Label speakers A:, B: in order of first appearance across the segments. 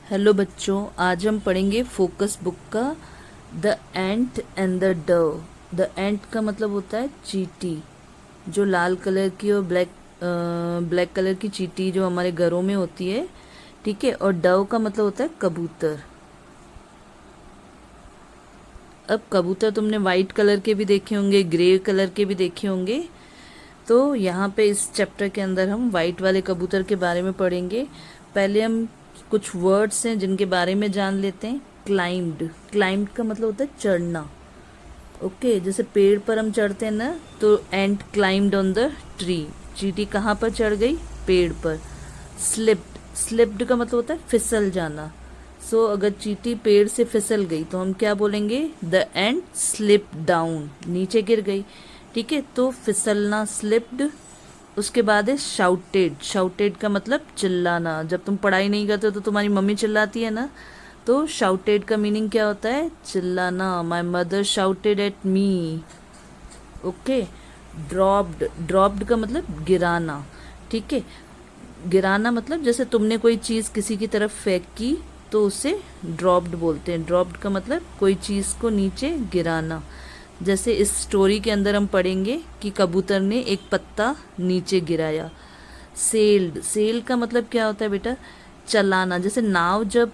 A: Hello बच्चों, आज हम पढ़ेंगे फोकस बुक का the ant and the dove. The ant का मतलब होता है चींटी, जो लाल कलर की और ब्लैक कलर की चींटी जो हमारे घरों में होती है, ठीक है। और डव का मतलब होता है कबूतर। अब कबूतर तुमने वाइट कलर के भी देखे होंगे, ग्रे कलर के भी देखे होंगे। तो यहाँ पे इस चैप्टर के अंदर हम वाइट वाले कबूतर के बारे में पढ़ेंगे। पहले हम कुछ वर्ड्स हैं जिनके बारे में जान लेते हैं। क्लाइम्ड, क्लाइम्ड का मतलब होता है चढ़ना। ओके, जैसे पेड़ पर हम चढ़ते हैं ना, तो एंट क्लाइम्ड ऑन द ट्री, चींटी कहाँ पर चढ़ गई? पेड़ पर। स्लिप्ड, स्लिप्ड का मतलब होता है फिसल जाना। सो अगर चींटी पेड़ से फिसल गई तो हम क्या बोलेंगे? द एंट स्लिप डाउन, नीचे गिर गई, ठीक है। तो फिसलना स्लिप्ड। उसके बाद है शाउटेड, शाउटेड का मतलब चिल्लाना। जब तुम पढ़ाई नहीं करते हो तो तुम्हारी मम्मी चिल्लाती है ना, तो शाउटेड का मीनिंग क्या होता है? चिल्लाना। My mother shouted at me. Okay. Dropped, dropped का मतलब गिराना, ठीक है। गिराना मतलब जैसे तुमने कोई चीज़ किसी की तरफ फेंक की तो उसे ड्रॉप्ड बोलते हैं। ड्रॉप्ड का मतलब कोई चीज़ को नीचे गिराना। जैसे इस स्टोरी के अंदर हम पढ़ेंगे कि कबूतर ने एक पत्ता नीचे गिराया। सेल्ड, सेल का मतलब क्या होता है बेटा? चलाना। जैसे नाव जब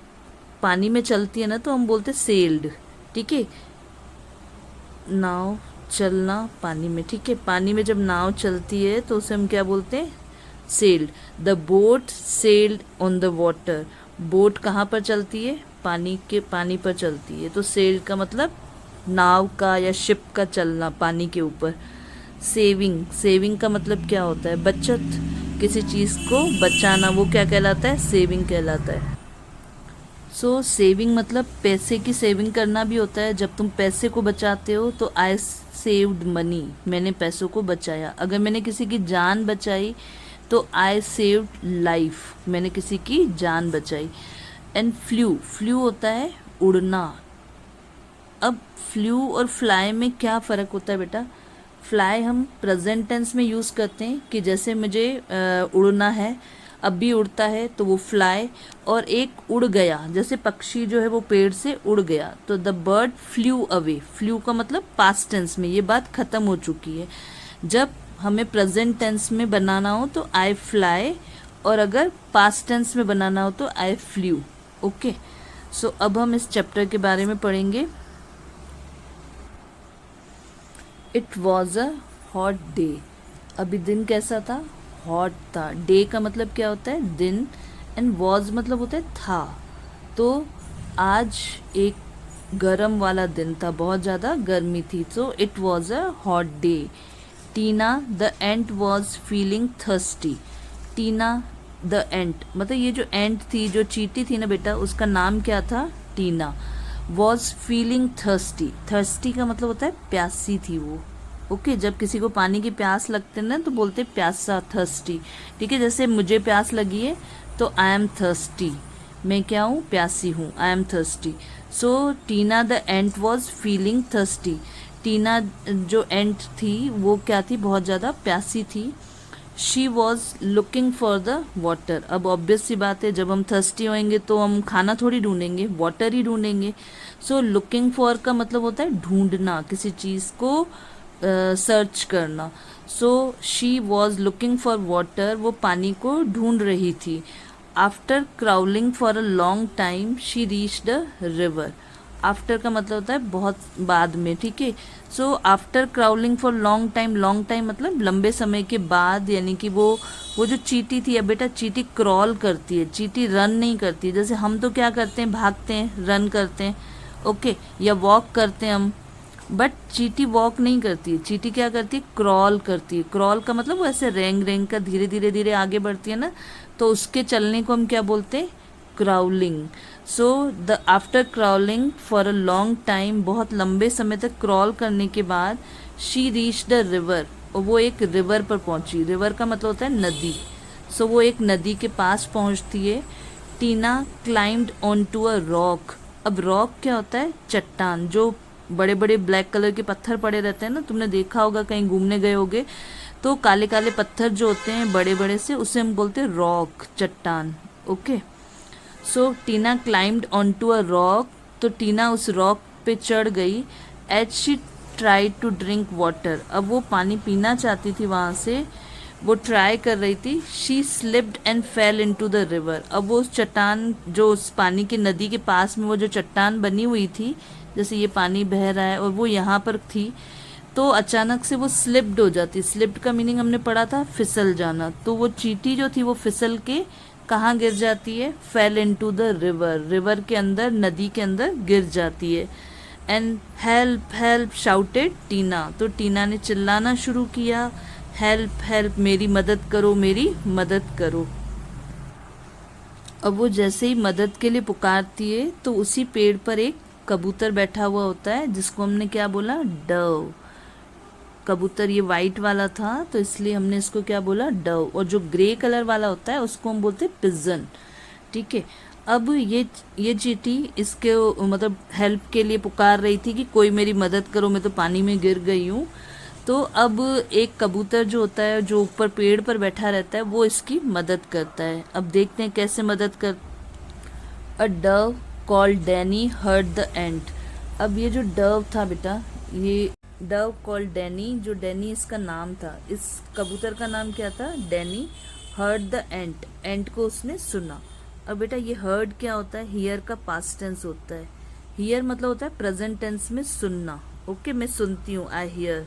A: पानी में चलती है ना तो हम बोलते सेल्ड, ठीक है। नाव चलना पानी में, ठीक है। पानी में जब नाव चलती है तो उसे हम क्या बोलते हैं? Sailed. The boat sailed on the water, boat कहाँ पर चलती है? पानी पर चलती है। तो सेल्ड का मतलब नाव का या शिप का चलना पानी के ऊपर। सेविंग, सेविंग का मतलब क्या होता है? बचत, किसी चीज़ को बचाना, वो क्या कहलाता है? सेविंग कहलाता है। सो सेविंग मतलब पैसे की सेविंग करना भी होता है। जब तुम पैसे को बचाते हो तो आई सेव्ड मनी, मैंने पैसों को बचाया। अगर मैंने किसी की जान बचाई तो आई सेव्ड लाइफ, मैंने किसी की जान बचाई। एंड फ्लू, फ्लू होता है उड़ना। अब फ्लू और फ्लाई में क्या फ़र्क होता है बेटा? फ्लाई हम प्रेजेंट टेंस में यूज़ करते हैं कि जैसे मुझे उड़ना है, अब भी उड़ता है तो वो फ्लाई। और एक उड़ गया, जैसे पक्षी जो है वो पेड़ से उड़ गया, तो the bird flu away. Flu का मतलब पास्ट टेंस में, ये बात ख़त्म हो चुकी है। जब हमें प्रेजेंट टेंस में बनाना हो तो आई फ्लाई, और अगर पास्ट टेंस में बनाना हो तो आई फ्लू। ओके। सो अब हम इस चैप्टर के बारे में पढ़ेंगे। It was a hot day, अभी दिन कैसा था? हॉट था। डे का मतलब क्या होता है? दिन। एंड वॉज मतलब होता है था। तो आज एक गरम वाला दिन था, बहुत ज़्यादा गर्मी थी। So it was a hot day. Tina the ant was feeling thirsty. Tina the ant मतलब ये जो एंट थी, जो चींटी थी ना बेटा, उसका नाम क्या था? टीना। वॉज फीलिंग थर्स्टी, थर्स्टी का मतलब होता है प्यासी थी वो। ओके, जब किसी को पानी की प्यास लगते ना तो बोलते प्यासा, थर्स्टी, ठीक है। जैसे मुझे प्यास लगी है तो आई एम थर्स्टी, मैं क्या हूँ? प्यासी हूँ, I am thirsty. So Tina the ant was feeling thirsty. Tina जो एंट थी वो क्या थी? बहुत ज़्यादा प्यासी थी। She was looking for the water, अब ऑब्वियस सी बात है, जब हम थर्स्टी होंगे तो हम खाना थोड़ी ढूंढेंगे, वाटर ही ढूंढेंगे। सो लुकिंग फॉर का मतलब होता है ढूंढना, किसी चीज़ को सर्च करना। So she was looking for water, वो पानी को ढूंढ रही थी। After crawling for a long time she reach the river. After का मतलब होता है बहुत बाद में, ठीक है। So after crawling for long time, long time मतलब लंबे समय के बाद, यानी कि वो जो चींटी थी, अब बेटा चींटी क्रॉल करती है, चींटी रन नहीं करती है। जैसे हम तो क्या करते हैं? भागते हैं, रन करते हैं, ओके, या वॉक करते हैं हम। बट चींटी वॉक नहीं करती है, चींटी क्या करती है? क्रॉल करती है। क्रॉल का मतलब वो ऐसे रेंग रेंग का धीरे धीरे धीरे आगे बढ़ती है ना, तो उसके चलने को हम क्या बोलते हैं? Crawling. So the after crawling for a long time, बहुत लंबे समय तक क्रॉल करने के बाद, शी रीच द रिवर, और वो एक रिवर पर पहुंची। रिवर का मतलब होता है नदी। सो वो एक नदी के पास पहुंचती है। Tina climbed on to a rock. अब रॉक क्या होता है? चट्टान। जो बड़े बड़े ब्लैक कलर के पत्थर पड़े रहते हैं ना, तुमने देखा होगा, कहीं घूमने गए होगे तो काले काले पत्थर जो होते हैं बड़े बड़े से, उसे हम बोलते हैं रॉक, चट्टान। Okay. So Tina climbed on to a rock, तो टीना उस रॉक पे चढ़ गई। As she try to drink water, अब वो पानी पीना चाहती थी, वहाँ से वो ट्राई कर रही थी। She slipped and fail into the river, अब वो उस चट्टान, जो उस पानी की नदी के पास में वो जो चट्टान बनी हुई थी, जैसे ये पानी बह रहा है और वो यहाँ पर थी, तो अचानक से वो स्लिप्ड हो जाती। स्लिप्ड का मीनिंग हमने पढ़ा था फिसल जाना, तो वो चींटी जो थी वो फिसल के कहाँ गिर जाती है, fail into the river, river के अंदर, नदी के अंदर गिर जाती है। एंड हेल्प हेल्प शाउटेड टीना, तो टीना ने चिल्लाना शुरू किया, हेल्प हेल्प, मेरी मदद करो, मेरी मदद करो। अब वो जैसे ही मदद के लिए पुकारती है तो उसी पेड़ पर एक कबूतर बैठा हुआ होता है, जिसको हमने क्या बोला, डव। कबूतर ये वाइट वाला था तो इसलिए हमने इसको क्या बोला, डव। और जो ग्रे कलर वाला होता है उसको हम बोलते हैं पिजन। ठीक है, अब ये चींटी इसके मतलब हेल्प के लिए पुकार रही थी कि कोई मेरी मदद करो, मैं तो पानी में गिर गई हूँ। तो अब एक कबूतर जो होता है, जो ऊपर पेड़ पर बैठा रहता है, वो इसकी मदद करता है। अब देखते हैं कैसे मदद कर। A dove called Danny heard the ant, अब ये जो डव था बेटा, ये डव कॉल्ड डैनी, जो डैनी इसका नाम था, इस कबूतर का नाम क्या था, Danny. Heard the ant, ant को उसने सुना। अब बेटा ये हर्ड क्या होता है, हियर का पास्ट टेंस होता है। हियर मतलब होता है प्रेजेंट टेंस में सुनना। ओके, मैं सुनती हूँ, आई हियर।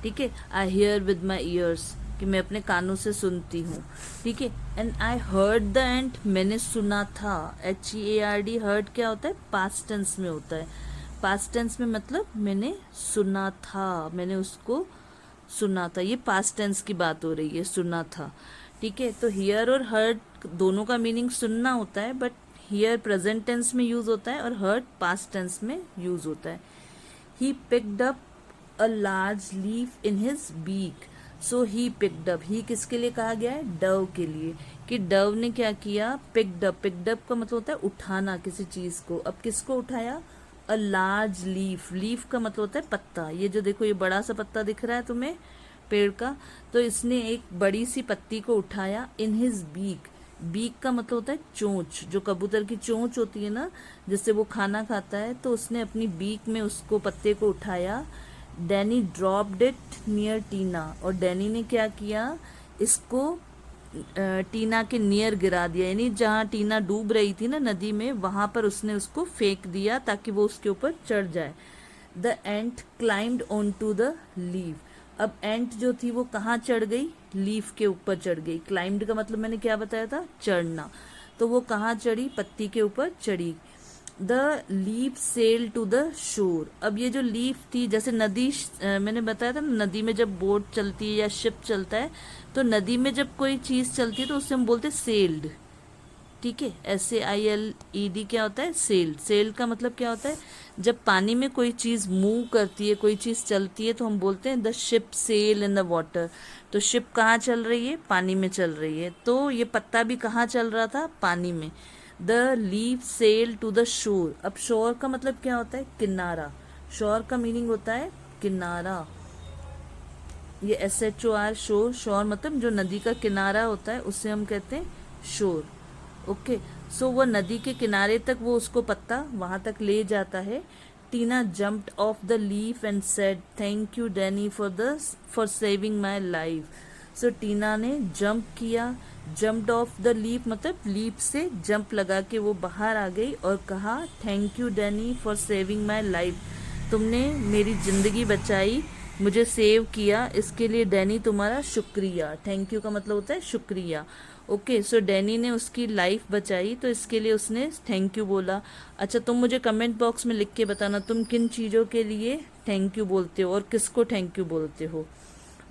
A: ठीक है, I hear with my years, कि मैं अपने कानों से सुनती हूँ। ठीक है, एंड आई हर्ड द एंट, मैंने सुना था। HEARD, हर्ड क्या होता है, पास्ट टेंस में होता है। पास्ट टेंस में मतलब मैंने सुना था, मैंने उसको सुना था, ये पास्ट टेंस की बात हो रही है, सुना था। ठीक है, तो हियर और हर्ड दोनों का मीनिंग सुनना होता है, बट हियर प्रेजेंट टेंस में यूज होता है और हर्ड पास्ट टेंस में यूज होता है। He picked up a large leaf in his beak, so he picked up, he किसके लिए कहा गया है, डव के लिए, कि डव ने क्या किया, पिक्ड अप। पिक्ड अप का मतलब होता है उठाना किसी चीज को। अब किसको उठाया, अ लार्ज लीफ, लीफ का मतलब होता है पत्ता। ये जो देखो, ये बड़ा सा पत्ता दिख रहा है तुम्हें पेड़ का, तो इसने एक बड़ी सी पत्ती को उठाया। इन हिज बीक, बीक का मतलब होता है चोंच, जो कबूतर की चोंच होती है ना, जिससे वो खाना खाता है, तो उसने अपनी बीक में उसको, पत्ते को उठाया। डैनी ड्रॉप्ड इट नियर टीना, और डैनी ने क्या किया, इसको टीना के नियर गिरा दिया, यानी जहाँ टीना डूब रही थी ना नदी में, वहां पर उसने उसको फेंक दिया ताकि वो उसके ऊपर चढ़ जाए। The ant climbed on to the leaf, अब एंट जो थी वो कहाँ चढ़ गई, लीफ के ऊपर चढ़ गई। क्लाइम्ड का मतलब मैंने क्या बताया था, चढ़ना, तो वो कहाँ चढ़ी, पत्ती के ऊपर चढ़ी। The leaf sail to the shore, अब ये जो लीफ थी, जैसे नदी, मैंने बताया था नदी में जब बोट चलती है या शिप चलता है, तो नदी में जब कोई चीज चलती है तो उससे हम बोलते हैं सेल्ड। ठीक है, SAILED क्या होता है, सेल्ड। सेल्ड का मतलब क्या होता है, जब पानी में कोई चीज मूव करती है, कोई चीज चलती है, तो हम बोलते हैं the ship sail in the water. तो शिप कहाँ चल रही है, पानी में चल रही है। तो ये पत्ता भी कहाँ चल रहा था, पानी में। The leaf sail to the shore, अब शोर का मतलब क्या होता है, किनारा। शोर का मीनिंग होता है किनारा, ये SHOR, शोर। शोर मतलब जो नदी का किनारा होता है उसे हम कहते हैं शोर। ओके, सो वो नदी के किनारे तक वो उसको पत्ता वहां तक ले जाता है। Tina jumped off the leaf and said thank you Danny for saving my life, so Tina ने जंप किया। जम्प्ड ऑफ द लीफ मतलब लीफ से जंप लगा के वो बाहर आ गई और कहा thank you Danny for saving my life, तुमने मेरी जिंदगी बचाई, मुझे सेव किया, इसके लिए डैनी तुम्हारा शुक्रिया। थैंक यू का मतलब होता है शुक्रिया। ओके, सो डैनी ने उसकी लाइफ बचाई, तो इसके लिए उसने थैंक यू बोला। अच्छा, तुम मुझे कमेंट बॉक्स में लिख के बताना तुम किन चीज़ों के लिए थैंक यू बोलते हो और किसको थैंक यू बोलते हो।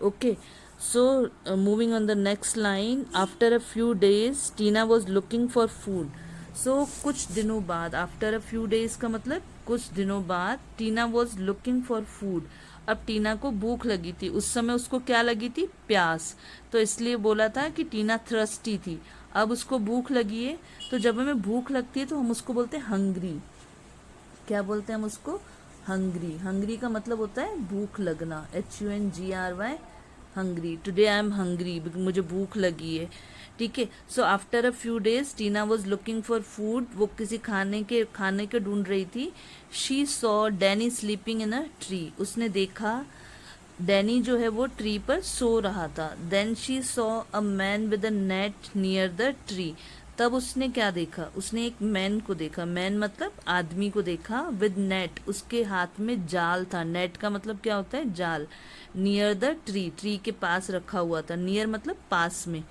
A: Okay, so moving on the next line, after a few days Tina was looking for food, so कुछ दिनों बाद, आफ्टर अ फ्यू डेज का मतलब कुछ दिनों बाद, टीना वॉज लुकिंग फॉर फूड, अब टीना को भूख लगी थी। उस समय उसको क्या लगी थी, प्यास, तो इसलिए बोला था कि टीना थ्रस्टी थी। अब उसको भूख लगी है, तो जब हमें भूख लगती है तो हम उसको बोलते हैं हंग्री। क्या बोलते हैं हम उसको, हंग्री। हंग्री का मतलब होता है भूख लगना, HUNGRY, hungry. Today I am hungry, मुझे भूख लगी है। ठीक है। So after a few days Tina was looking for food, वो किसी खाने के ढूंढ रही थी। She saw Danny sleeping in a tree, उसने देखा डैनी जो है वो ट्री पर सो रहा था। Then she saw a man with a net near the tree, तब उसने क्या देखा, उसने एक मैन को देखा, मैन मतलब आदमी को देखा, विद नेट, उसके हाथ में जाल था। नेट का मतलब क्या होता है, जाल। नियर द ट्री, ट्री के पास रखा हुआ था, नियर मतलब पास में।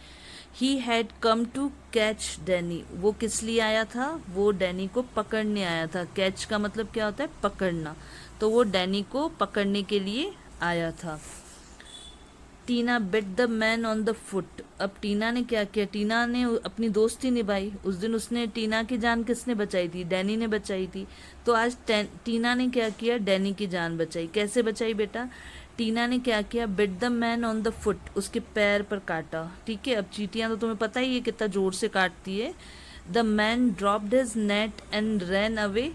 A: He had come to catch Danny, वो किस लिए आया था, वो डैनी को पकड़ने आया था। कैच का मतलब क्या होता है, पकड़ना, तो वो डैनी को पकड़ने के लिए आया था। Tina bit the man on the foot, अब टीना ने क्या किया, टीना ने अपनी दोस्ती निभाई। उस दिन उसने टीना की जान किसने बचाई थी, डैनी ने बचाई थी। तो आज टीना ने क्या किया, डैनी की जान बचाई। कैसे बचाई बेटा, टीना ने क्या किया, bit the man on the foot, उसके पैर पर काटा। ठीक है, अब चींटियां तो तुम्हें पता ही है कितना जोर से काटती है। The man dropped his net and ran away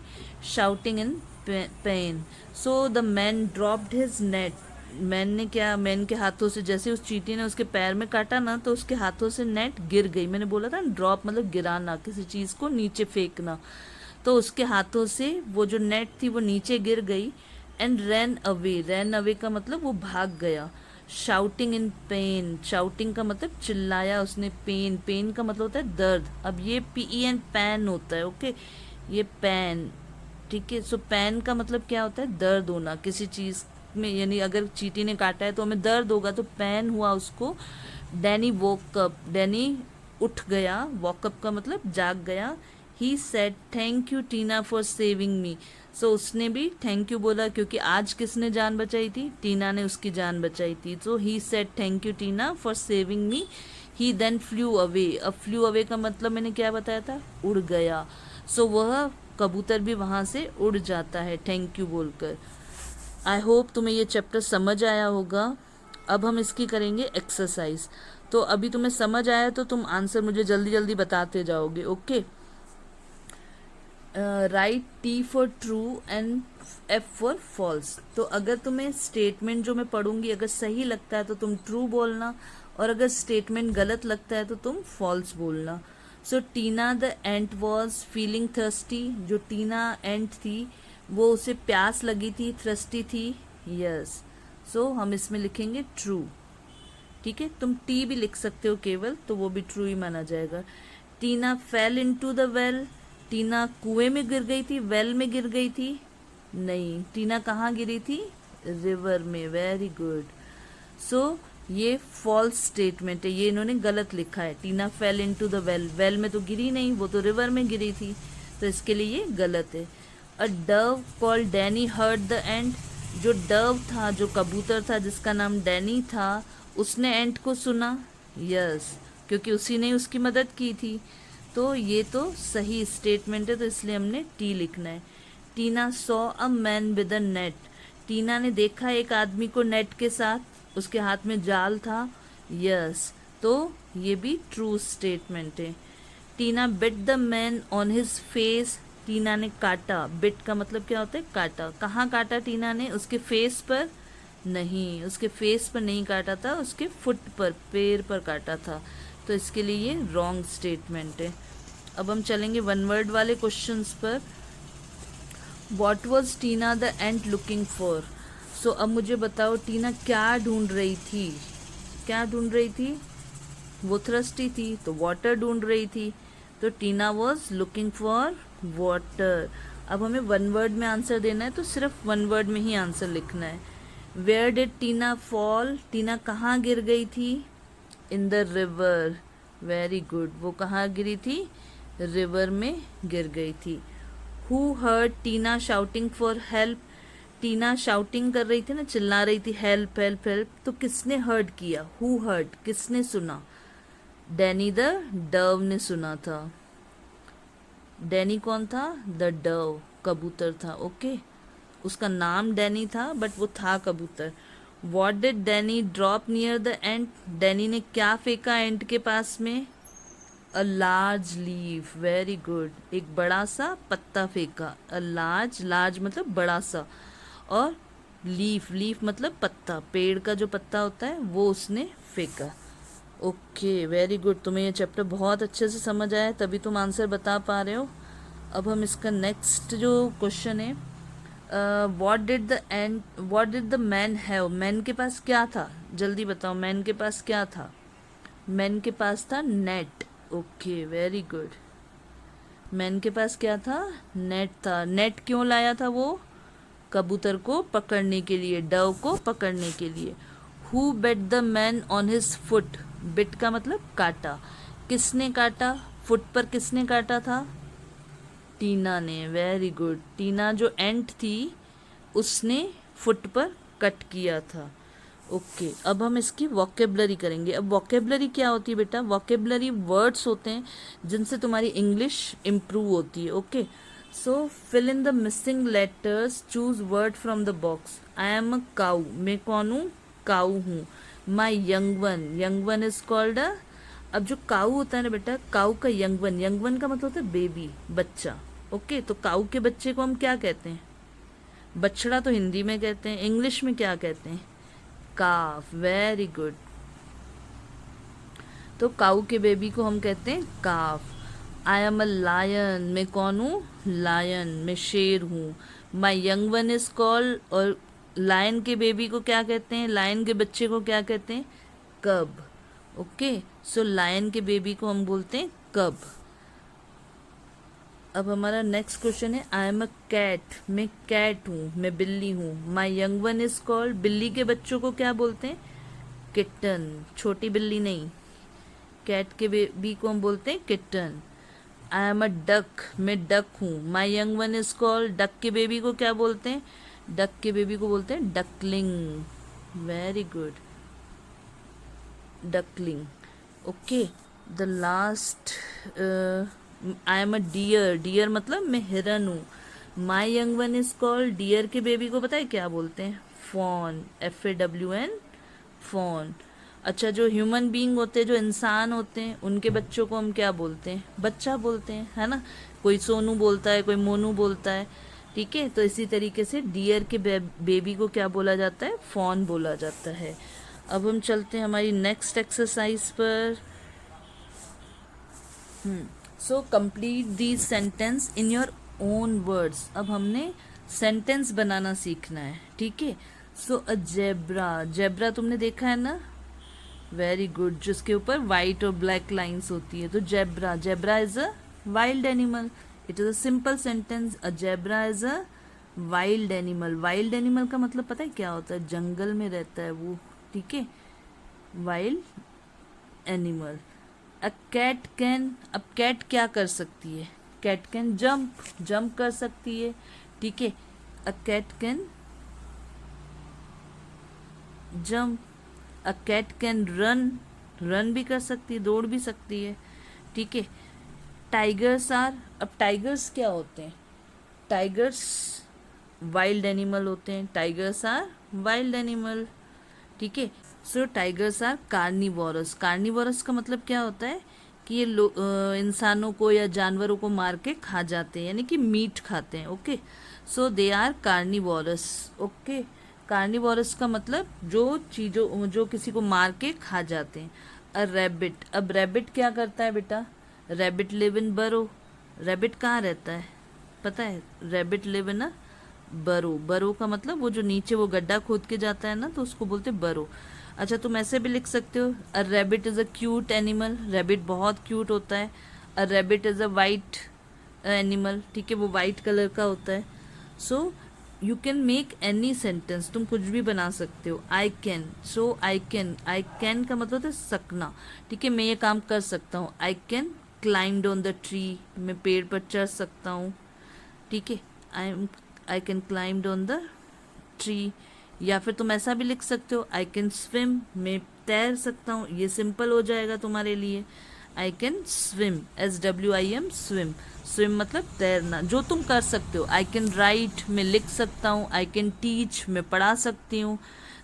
A: shouting in pen. So the man dropped his net, man ने क्या, मैन के हाथों से, जैसे उस चींटी ने उसके पैर में काटा ना, तो उसके हाथों से नेट गिर गई। मैंने बोला था ड्रॉप मतलब गिराना, किसी चीज़ को नीचे फेंकना। तो उसके हाथों से वो जो नेट थी वो नीचे गिर गई। And ran away, ran away का मतलब वो भाग गया। शाउटिंग इन पेन, शाउटिंग का मतलब चिल्लाया उसने। पेन, पेन का मतलब होता है दर्द। अब ये PEN पैन होता है, ओके, ये पैन। ठीक है, सो पैन का मतलब क्या होता है, दर्द होना किसी चीज़ में, यानी अगर चींटी ने काटा है तो हमें दर्द होगा, तो पैन हुआ उसको। डैनी वोकअप, डैनी उठ गया, वॉकअप का मतलब जाग गया। He said thank you Tina for saving me, so उसने भी थैंक यू बोला, क्योंकि आज किसने जान बचाई थी, टीना ने उसकी जान बचाई थी। So he said thank you Tina for saving me. He then flew away, अब फ्लू अवे का मतलब मैंने क्या बताया था, उड़ गया। सो वह कबूतर भी वहाँ से उड़ जाता है थैंक यू बोलकर। आई होप तुम्हें ये चैप्टर समझ आया होगा। अब हम इसकी करेंगे एक्सरसाइज। तो अभी तुम्हें समझ आया तो तुम आंसर मुझे जल्दी जल्दी बताते जाओगे, okay. Right T for true and F for false. तो अगर तुम्हें स्टेटमेंट जो मैं पढ़ूंगी अगर सही लगता है तो तुम ट्रू बोलना, और अगर स्टेटमेंट गलत लगता है तो तुम फॉल्स बोलना। So Tina the ant was feeling thirsty, जो टीना एंट थी वो उसे प्यास लगी थी, थ्रस्टी थी, यस। सो हम इसमें लिखेंगे ट्रू। ठीक है, तुम टी भी लिख सकते हो केवल, तो वो भी ट्रू ही माना जाएगा। टीना फेल इनटू द वेल, टीना कुएं में गिर गई थी, वेल में गिर गई थी, नहीं, टीना कहाँ गिरी थी, रिवर में, वेरी गुड। सो ये फॉल्स स्टेटमेंट है, ये इन्होंने गलत लिखा है। Tina fell into the well, well में तो गिरी नहीं, वो तो रिवर में गिरी थी, तो इसके लिए ये गलत है। A dove called Danny hurt the ant, जो डव था, जो कबूतर था जिसका नाम डैनी था, उसने एंट को सुना, यस, क्योंकि उसी ने उसकी मदद की थी। तो ये तो सही स्टेटमेंट है, तो इसलिए हमने टी लिखना है। Tina saw a man with a net, Tina ने देखा एक आदमी को नेट के साथ, उसके हाथ में जाल था, यस, तो ये भी ट्रू स्टेटमेंट है। Tina bit the man on his face, Tina ने काटा, बिट का मतलब क्या होता है, काटा। कहाँ काटा टीना ने, उसके फेस पर नहीं, उसके फेस पर नहीं काटा था, उसके फुट पर, पैर पर काटा था, तो इसके लिए ये रॉन्ग स्टेटमेंट है। अब हम चलेंगे वन वर्ड वाले क्वेश्चंस पर। What was Tina the ant looking for, so अब मुझे बताओ टीना क्या ढूंढ रही थी, क्या ढूंढ रही थी, वो थ्रस्टी थी तो वाटर ढूंढ रही थी, तो टीना वॉज लुकिंग फॉर वाटर। अब हमें वन वर्ड में आंसर देना है, तो सिर्फ वन वर्ड में ही आंसर लिखना है। वेयर डिड टीना फॉल, टीना कहाँ गिर गई थी, in the river, very good, वो कहाँ गिरी थी, रिवर में गिर गई थी। Who heard Tina shouting for help, Tina shouting कर रही थी ना, चिल्ला रही थी हेल्प हेल्प हेल्प, तो किसने हर्ड किया, हु हर्ड, किसने सुना, डैनी द डव ने सुना था। डैनी कौन था, द डव, कबूतर था, ओके, उसका नाम डैनी था बट वो था कबूतर। What did Danny drop near the ant, Danny ने क्या फेंका एंट के पास में, अ लार्ज लीफ, वेरी गुड, एक बड़ा सा पत्ता फेंका। अ लार्ज, लार्ज मतलब बड़ा सा, और लीफ, लीफ मतलब पत्ता, पेड़ का जो पत्ता होता है वो उसने फेंका। ओके, वेरी गुड, तुम्हें ये चैप्टर बहुत अच्छे से समझ आया तभी तुम आंसर बता पा रहे हो। अब हम इसका नेक्स्ट जो क्वेश्चन है, what did the man have, man के पास क्या था, जल्दी बताओ, मैन के पास क्या था। मैन के पास था net. Okay, very good. Man के पास क्या था, नेट था। नेट क्यों लाया था वो, कबूतर को पकड़ने के लिए, डव को पकड़ने के लिए। Who bit the man on his foot, bit का मतलब काटा, किसने काटा, फुट पर किसने काटा था, टीना ने। वेरी गुड, टीना जो एंट थी उसने फुट पर कट किया था। ओके, अब हम इसकी वोकेबलरी करेंगे। अब वोकेबलरी क्या होती है बेटा, वोकेबलरी वर्ड्स होते हैं जिनसे तुम्हारी इंग्लिश इम्प्रूव होती है। Okay, so fill in the missing letters, choose word from the box. I am a cow, मैं कौन हूँ, काऊ हूँ। My young one is called a, अब जो काऊ होता है ना बेटा, काऊ का यंग वन का मतलब होता है बेबी, बच्चा। ओके, तो काऊ के बच्चे को हम क्या कहते हैं, बछड़ा तो हिंदी में कहते हैं, इंग्लिश में क्या कहते हैं, काफ। वेरी गुड, तो काऊ के बेबी को हम कहते हैं काफ। आई एम अ लायन, मैं कौन हूँ, लायन, मैं शेर हूँ। My young one is called, और लायन के बेबी को क्या कहते हैं, लायन के बच्चे को क्या कहते हैं, कब। ओके, सो लायन के बेबी को हम बोलते हैं कब। अब हमारा नेक्स्ट क्वेश्चन है, आई एम अ कैट, मैं कैट हूँ, मैं बिल्ली हूँ। My young one is called, बिल्ली के बच्चों को क्या बोलते हैं, किटन, छोटी बिल्ली नहीं, कैट के बेबी को हम बोलते हैं kitten. I am a duck, मैं डक हूँ। My young one is called, duck के बेबी को क्या बोलते हैं, डक के बेबी को बोलते हैं duckling. Very good, duckling. Okay, the last, I am a deer, deer मतलब मैं हिरन हूँ। My young one is called, deer के बेबी को पता है क्या बोलते हैं, फॉन, FAWN, फॉन। अच्छा, जो ह्यूमन बीइंग होते हैं, जो इंसान होते हैं, उनके बच्चों को हम क्या बोलते हैं, बच्चा बोलते हैं, है ना। कोई सोनू बोलता है, कोई मोनू बोलता है, ठीक है। तो इसी तरीके से डियर के बेबी को क्या बोला जाता है, फॉन बोला जाता है। अब हम चलते हैं हमारी नेक्स्ट एक्सरसाइज पर। So complete these sentence in your own words. अब हमने सेंटेंस बनाना सीखना है, ठीक है। सो अ जेब्रा, जेब्रा तुमने देखा है ना, वेरी गुड, जिसके ऊपर वाइट और ब्लैक लाइंस होती है। तो zebra, zebra is a wild animal. It is a simple sentence, a zebra is a wild animal. Wild animal का मतलब पता है क्या होता है, जंगल में रहता है वो, ठीक है, wild animal. A cat can, अब कैट क्या कर सकती है, कैट कैन जंप, जंप कर सकती है, ठीक है। A cat can jump. A cat can run, run भी कर सकती है, दौड़ भी सकती है, ठीक है। टाइगर्स आर, अब टाइगर्स क्या होते हैं, टाइगर्स वाइल्ड एनिमल होते हैं, टाइगर्स आर वाइल्ड एनिमल, ठीक है। सो टाइगर्स आर कार्निवोरस। कार्निवोरस का मतलब क्या होता है कि ये इंसानों को या जानवरों को मार के खा जाते हैं, यानी कि मीट खाते हैं। Okay, so they are carnivorous. Okay, carnivorous का मतलब जो चीज़ों, जो किसी को मार के खा जाते हैं। अ रैबिट, अब रैबिट क्या करता है बेटा, रैबिट लिव इन बरो। रैबिट कहाँ रहता है पता है, रैबिट लिव इन अ बरो। बरो का मतलब वो जो नीचे वो गड्ढा खोद के जाता है ना, तो उसको बोलते हैं बरो। अच्छा, तुम ऐसे भी लिख सकते हो, a rabbit is a cute animal, rabbit बहुत क्यूट होता है। A rabbit is a white animal, ठीक है, वो वाइट कलर का होता है। So you can make any sentence, तुम कुछ भी बना सकते हो। I can, so I can का मतलब है सकना, ठीक है, मैं ये काम कर सकता हूँ। I can climbed on the tree, मैं पेड़ पर चढ़ सकता हूँ, ठीक है। I can climbed on the tree. या फिर तुम ऐसा भी लिख सकते हो, आई कैन स्विम, मैं तैर सकता हूँ, ये सिंपल हो जाएगा तुम्हारे लिए। I can swim, SWIM, swim, swim मतलब तैरना, जो तुम कर सकते हो। आई कैन राइट, मैं लिख सकता हूँ। आई कैन टीच, मैं पढ़ा सकती हूँ।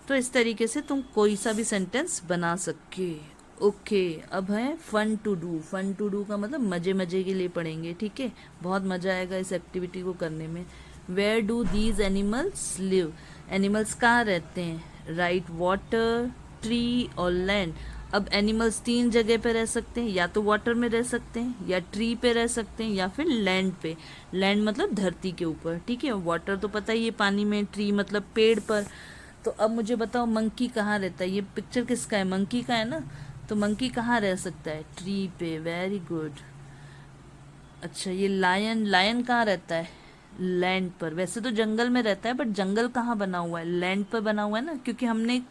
A: तो इस तरीके से तुम कोई सा भी सेंटेंस बना सके। ओके, अब है fun to do. Fun to do का मतलब मज़े मज़े के लिए पढ़ेंगे, ठीक है, बहुत मज़ा आएगा इस एक्टिविटी को करने में। Where do these animals live, animals कहाँ रहते हैं, राइट, वाटर, ट्री और लैंड। अब एनिमल्स तीन जगह पे रह सकते हैं, या तो वाटर में रह सकते हैं, या ट्री पे रह सकते हैं, या फिर लैंड पे। लैंड मतलब धरती के ऊपर, ठीक है। वाटर तो पता ही है पानी में, ट्री मतलब पेड़ पर। तो अब मुझे बताओ मंकी कहाँ रहता है? ये पिक्चर किसका है? मंकी का है ना। तो मंकी कहाँ रह सकता है? ट्री पे, वेरी गुड। अच्छा ये लायन, लायन कहाँ रहता है? लैंड पर। वैसे तो जंगल में रहता है, बट जंगल कहाँ बना हुआ है? लैंड पर बना हुआ है ना, क्योंकि हमने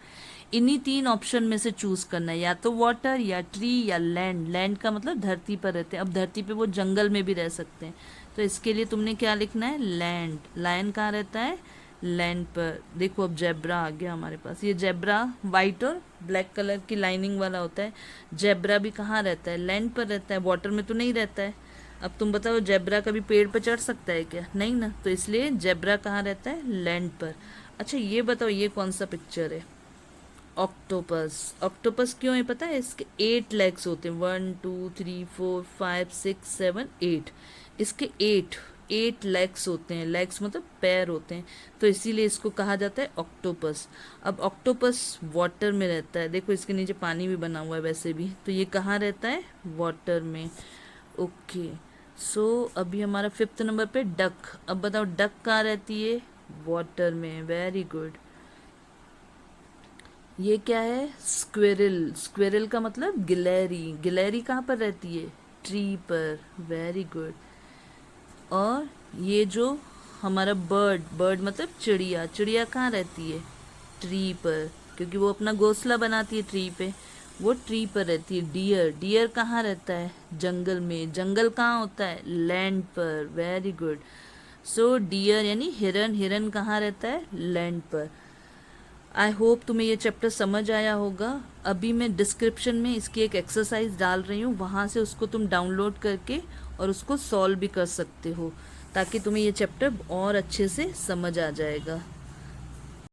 A: इन्हीं तीन ऑप्शन में से चूज करना है, या तो वाटर, या ट्री, या लैंड। लैंड का मतलब धरती पर रहते हैं। अब धरती पे वो जंगल में भी रह सकते हैं, तो इसके लिए तुमने क्या लिखना है? लैंड। लायन कहाँ रहता है? लैंड पर। देखो अब जेब्रा आ गया हमारे पास। ये जेब्रा वाइट और ब्लैक कलर की लाइनिंग वाला होता है। जेब्रा भी कहाँ रहता है? लैंड पर रहता है, वाटर में तो नहीं रहता है। अब तुम बताओ जेब्रा कभी पेड़ पर चढ़ सकता है क्या? नहीं ना। तो इसलिए जेब्रा कहाँ रहता है? लैंड पर। अच्छा ये बताओ ये कौन सा पिक्चर है? ऑक्टोपस। ऑक्टोपस क्यों है पता है? इसके 8 लेग्स होते हैं, 1 2 3 4 5 6 7 8। इसके 8 लेग्स होते हैं। लेग्स मतलब पैर होते हैं, तो इसीलिए इसको कहा जाता है ऑक्टोपस। अब ऑक्टोपस वाटर में रहता है। देखो इसके नीचे पानी भी बना हुआ है वैसे भी, तो ये कहाँ रहता है? वाटर में। ओके। सो अभी हमारा 5th नंबर पे डक। अब बताओ डक कहाँ रहती है? वाटर में, वेरी गुड। ये क्या है? स्क्विरल। स्क्विरल का मतलब गिलहरी। गिलहरी कहाँ पर रहती है? ट्री पर, वेरी गुड। और ये जो हमारा बर्ड, बर्ड मतलब चिड़िया, चिड़िया कहाँ रहती है? ट्री पर, क्योंकि वो अपना घोंसला बनाती है ट्री पे, वो ट्री पर रहती है। डियर, डियर कहाँ रहता है? जंगल में। जंगल कहाँ होता है? लैंड पर, वेरी गुड। सो डियर यानी हिरन, हिरन कहाँ रहता है? लैंड पर। आई होप तुम्हें ये चैप्टर समझ आया होगा। अभी मैं डिस्क्रिप्शन में इसकी एक एक्सरसाइज डाल रही हूँ, वहाँ से उसको तुम डाउनलोड करके और उसको सॉल्व भी कर सकते हो, ताकि तुम्हें ये चैप्टर और अच्छे से समझ आ जाएगा।